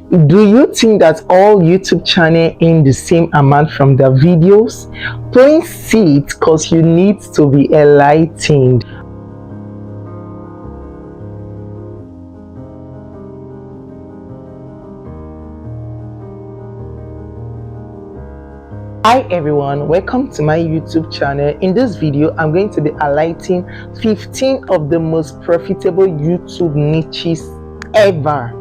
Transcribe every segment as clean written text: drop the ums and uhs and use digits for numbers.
Do you think that all YouTube channels earn the same amount from their videos? Please see it because you need to be enlightened. Hi everyone, welcome to my YouTube channel. In this video, I'm going to be highlighting 15 of the most profitable YouTube niches ever.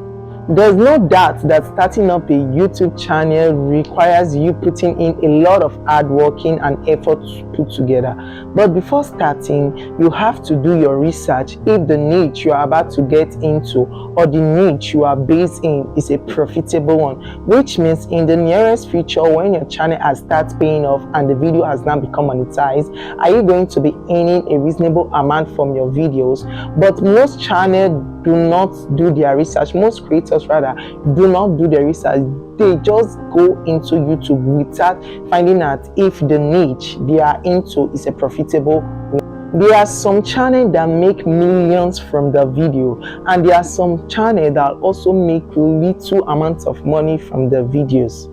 There's no doubt that starting up a YouTube channel requires you putting in a lot of hard working and effort to put together. But before starting, you have to do your research if the niche you are about to get into or the niche you are based in is a profitable one, which means in the nearest future, when your channel has started paying off and the video has now become monetized, are you going to be earning a reasonable amount from your videos? But most channels do not do their research. Most creators rather do not do their research. They just go into YouTube without finding out if the niche they are into is a profitable one. There are some channels that make millions from the video, and there are some channels that also make little amounts of money from the videos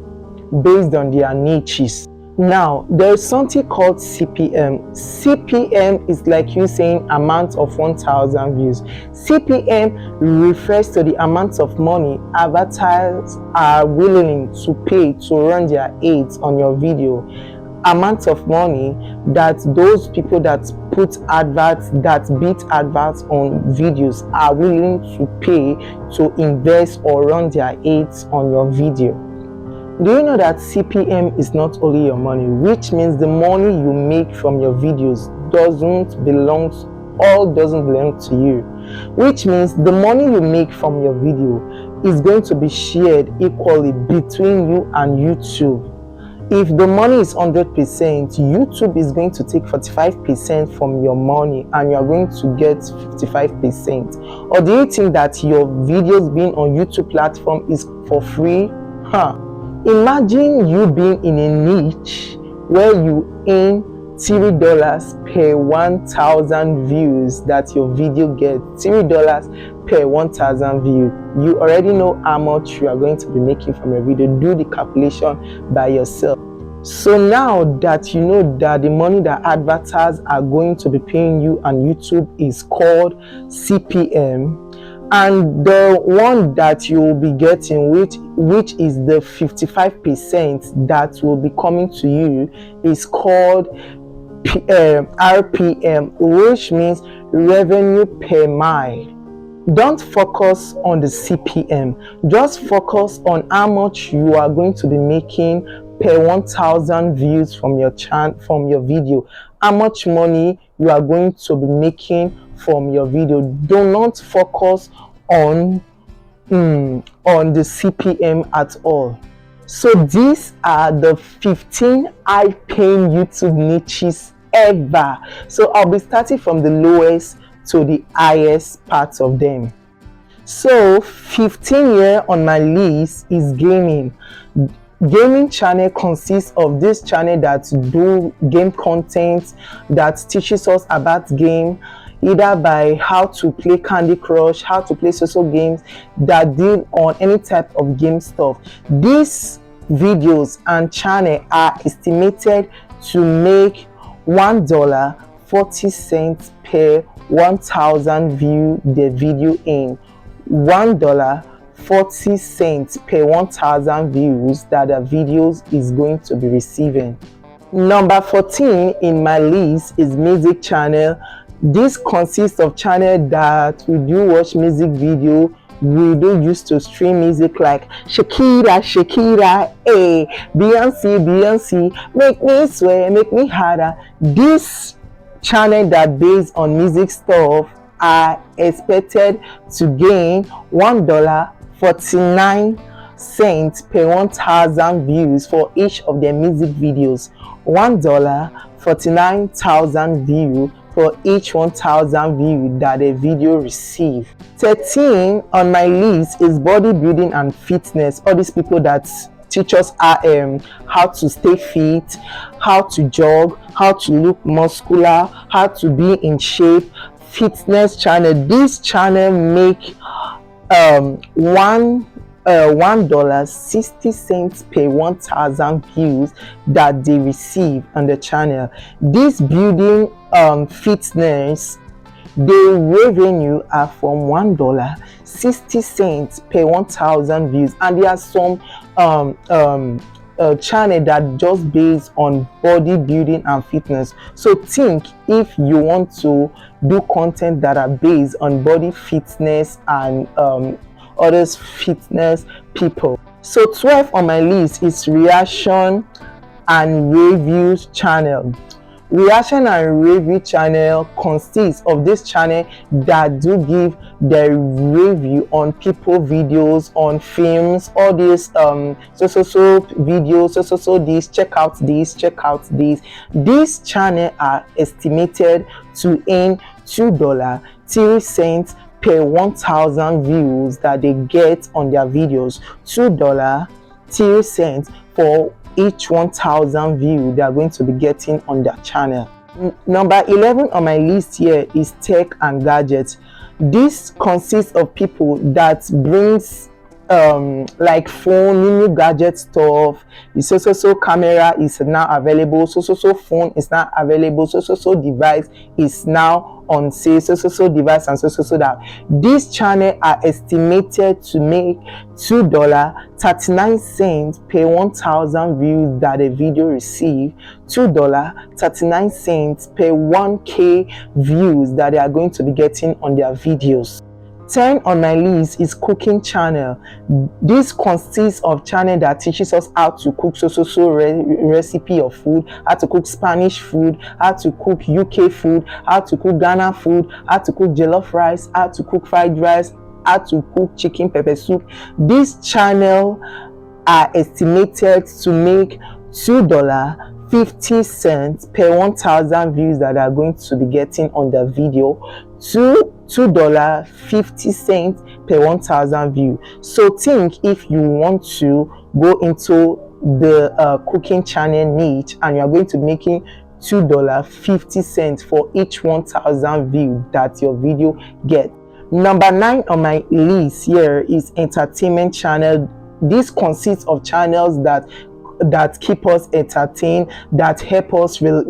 based on their niches. Now, there's something called CPM. CPM is like you saying amount of 1,000 views. CPM refers to the amount of money advertisers are willing to pay to run their ads on your video. Amount of money that those people that put adverts, that beat adverts on videos, are willing to pay to invest or run their ads on your video. Do you know that CPM is not only your money, which means the money you make from your videos doesn't belong to you, which means the money you make from your video is going to be shared equally between you and YouTube. If the money is 100%, YouTube is going to take 45% from your money and you are going to get 55%. Or do you think that your videos being on YouTube platform is for free? Imagine you being in a niche where you earn $3 per 1,000 views that your video gets. $3 per 1,000 views. You already know how much you are going to be making from your video. Do the calculation by yourself. So now that you know that the money that advertisers are going to be paying you on YouTube is called CPM, and the one that you will be getting, which is the 55% that will be coming to you, is called RPM, which means revenue per mile. Don't focus on the CPM, just focus on how much you are going to be making per 1,000 views from your video, how much money you are going to be making from your video. Do not focus on the CPM at all. So these are the 15 high-paying YouTube niches ever. So I'll be starting from the lowest to the highest parts of them. So 15 here on my list is gaming. Gaming channel consists of this channel that do game content, that teaches us about game, either by how to play Candy Crush, how to play social games, that deal on any type of game stuff. These videos and channel are estimated to make $1.40 per 1,000 view the video in. $1.40 per 1,000 views that the videos is going to be receiving. Number 14 in my list is music channel. This consists of channel that we do watch music video. We do used to stream music like Shakira, Beyonce, make me swear, make me harder. This channel that based on music stuff are expected to gain $1.49 per 1,000 views for each of their music videos. $1.49,000 views for each 1,000 views that a video receive. 13 on my list is bodybuilding and fitness. All these people that teach us how to stay fit, how to jog, how to look muscular, how to be in shape. Fitness channel. This channel make one $1.60 per 1,000 views that they receive on the channel. This building fitness, the revenue are from $1.60 per 1,000 views, and there are some channel that just based on bodybuilding and fitness. So think, if you want to do content that are based on body fitness and others fitness people. So 12 on my list is reaction and reviews channel. Reaction and review channel consists of this channel that do give the review on people videos, on films, all these so videos, so this, check out this. These channel are estimated to earn $2.03 per 1,000 views that they get on their videos. $2.03 for each 1,000 view they are going to be getting on their channel. Number 11 on my list here is tech and gadgets. This consists of people that brings like phone, new gadget stuff. The so camera is now available, so phone is now available, so device is now on sale, so device, and so that. This channel are estimated to make $2.39 per 1,000 views that a video receive, $2.39 per 1K views that they are going to be getting on their videos. 10 on my list is cooking channel. This consists of channel that teaches us how to cook recipe of food, how to cook Spanish food, how to cook UK food, how to cook Ghana food, how to cook jollof rice, how to cook fried rice, how to cook chicken pepper soup. This channel are estimated to make $2.50 per 1,000 views that are going to be getting on the video, $2.50 per 1,000 views. So think, if you want to go into the cooking channel niche and you are going to be making $2.50 for each 1,000 views that your video gets. Number 9 on my list here is entertainment channel. This consists of channels that keep us entertained, that help us feel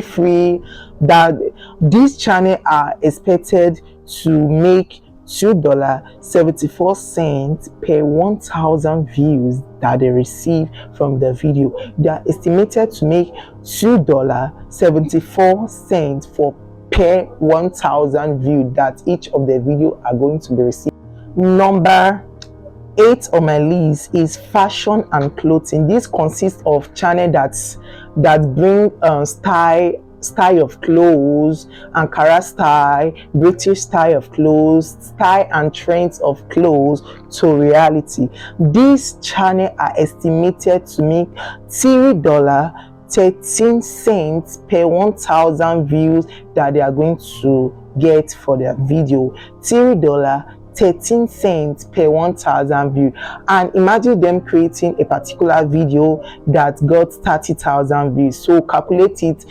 free. That these channels are expected to make $2.74 per 1,000 views that they receive from the video. They are estimated to make $2.74 for per 1,000 views that each of the video are going to be received. Number 8 on my list is fashion and clothing. This consists of channel that bring style of clothes, Ankara style, British style of clothes, style and trends of clothes to reality. This channel are estimated to make $3.13 per 1,000 views that they are going to get for their video. $3.13 per 1,000 views. And imagine them creating a particular video that got 30,000 views. So calculate it,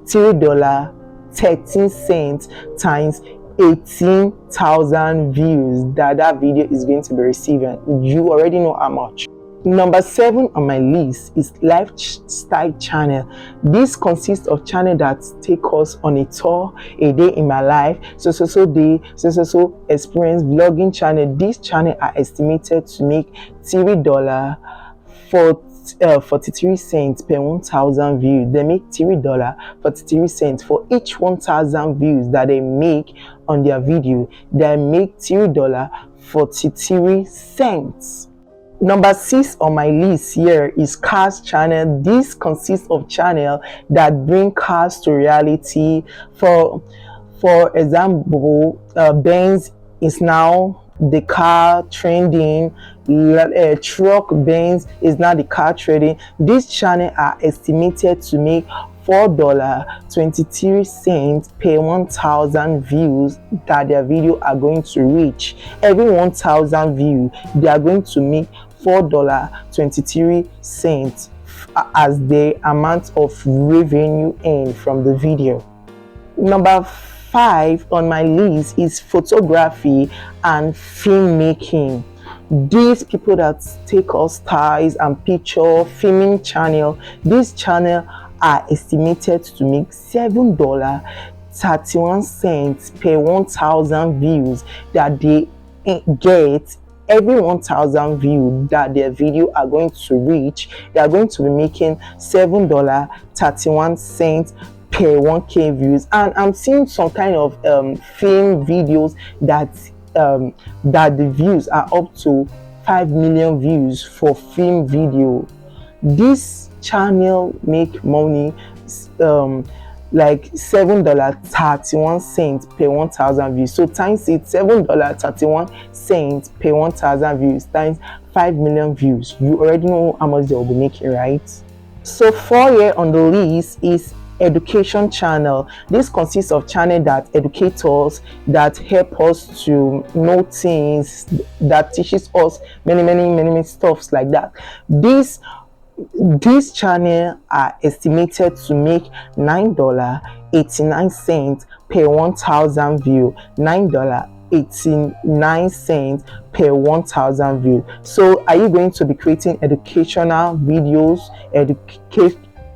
$3.13 times 18,000 views that video is going to be receiving. You already know how much. Number 7 on my list is lifestyle channel. This consists of channel that take us on a tour, a day in my life, so day, so experience vlogging channel. This channel are estimated to make $3.43 per 1,000 views. They make $3.43 for each 1,000 views that they make on their video. They make $3.43. Number 6 on my list here is cars channel. This consists of channel that bring cars to reality. For example, Benz is now the car trending. Truck Benz is now the car trending. This channel are estimated to make $4.23 per 1,000 views that their video are going to reach. Every 1,000 views, they are going to make $4.23 as the amount of revenue earned from the video. Number 5 on my list is photography and filmmaking. these people that take us styles and picture filming channel, this channel are estimated to make $7.31 per 1,000 views that they get. Every 1,000 views that their video are going to reach, they are going to be making $7.31 per 1k views. And I'm seeing some kind of film videos that the views are up to 5 million views for film video. This channel make money like $7.31 per 1,000 views. So times it, $7.31 per 1,000 views times 5 million views. You already know how much they will be making, right? So 4 here on the list is education channel. This consists of channel that educate us, that help us to know things, that teaches us many stuffs like that. This channel are estimated to make $9.89 per 1,000 view. $9.89 per 1,000 view. So are you going to be creating educational videos,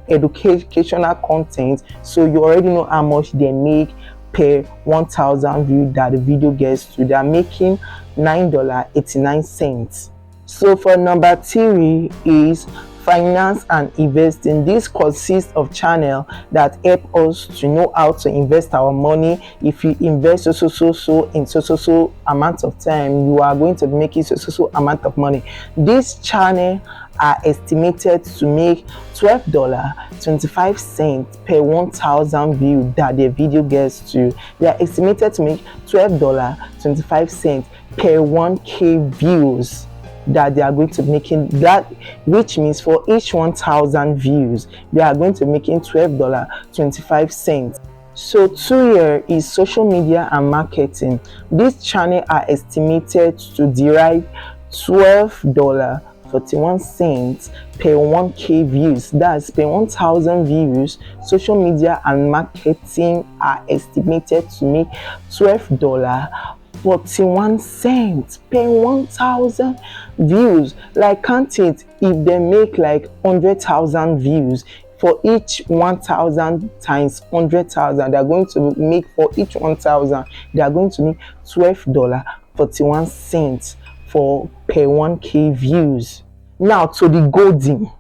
educational content? So you already know how much they make per 1,000 view that the video gets to. They are making $9.89. So for number 3 is finance and investing. This consists of channel that help us to know how to invest our money. If you invest so in so amount of time, you are going to be making so amount of money. This channel are estimated to make $12.25 per 1,000 view that the video gets to. They are estimated to make $12.25 per 1k views that they are going to be making, that which means for each 1,000 views they are going to be making $12.25. So 2 here is social media and marketing. This channel are estimated to derive $12.41 per 1k views. That's per 1,000 views. Social media and marketing are estimated to make $12.41 per 1,000 views. Like, count it, if they make like 100,000 views, for each 1,000 times 100,000, they are going to make, for each 1,000 they are going to make $12.41 for per 1k views. Now to the golden,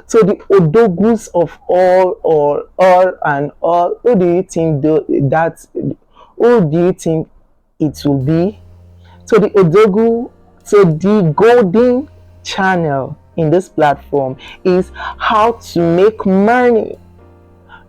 to the odogus of all, who do you think it will be? So the odogu, so the golden channel in this platform is how to make money.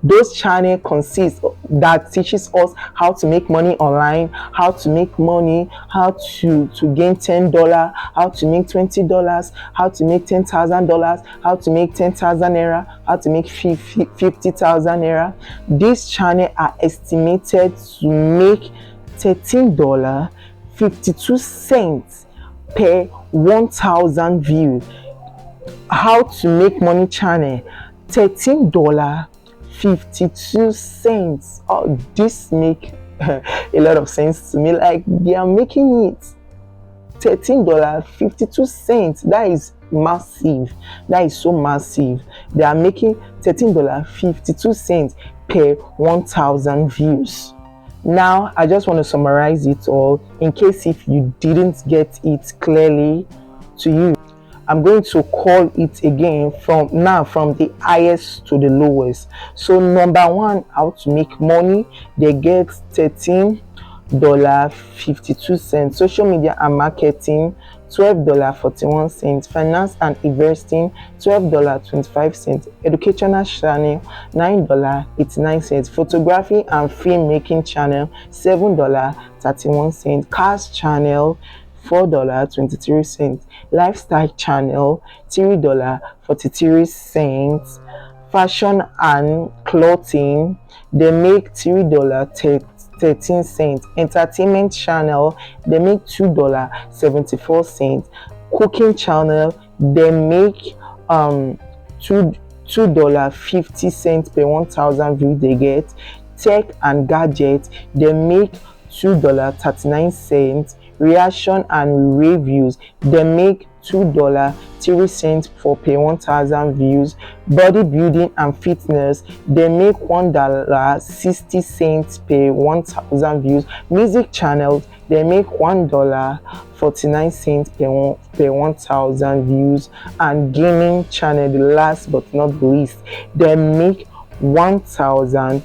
Those channel consists that teaches us how to make money online, how to make money, how to gain $10, how to make $20, how to make $10,000, how to make 10,000 naira, how to make 50,000 naira. This channel are estimated to make $13.52 per 1,000 views. How to make money channel, $13.52. Oh, this make a lot of sense to me. Like, they are making it $13.52. That is massive. That is so massive. They are making $13.52 per 1,000 views. Now I just want to summarize it all in case if you didn't get it clearly to you. I'm going to call it again from the highest to the lowest. So number 1, how to make money, they get $13.52. Social media and marketing, $12.41. Finance and investing, $12.25. Educational channel, $9.89. Photography and filmmaking channel, $7.31. Cars channel, $4.23. Lifestyle channel, $3.43. Fashion and clothing, they make $3.13. Entertainment channel, they make $2.74. Cooking channel, they make $2.50 per 1,000 views they get. Tech and gadget, they make $2.39. reaction and reviews, they make $2.03 for per 1,000 views. Bodybuilding and fitness, they make $1.60 per 1,000 views. Music channels, they make $1.49 per 1,000 views. And gaming channel, the last but not least, they make 1,000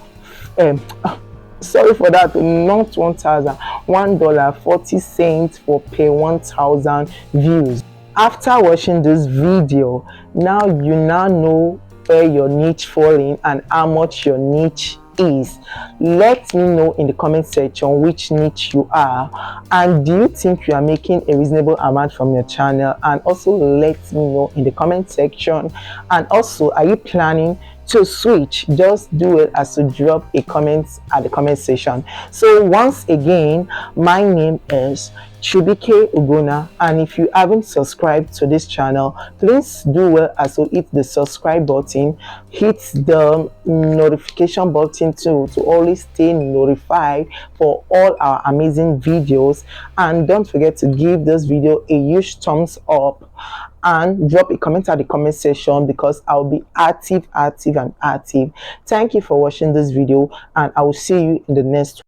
sorry for that, not 1,000, $1.40 for per 1,000 views. After watching this video, now you know where your niche fall in and how much your niche is. Let me know in the comment section which niche you are, and do you think you are making a reasonable amount from your channel? And also let me know in the comment section. And also, are you planning to switch? Just do it as to drop a comment at the comment section. So once again, my name is Chibike Ugona, and if you haven't subscribed to this channel, please do well as to hit the subscribe button, hit the notification button too, to always stay notified for all our amazing videos. And don't forget to give this video a huge thumbs up and drop a comment at the comment section, because I'll be active. Thank you for watching this video, and I will see you in the next one.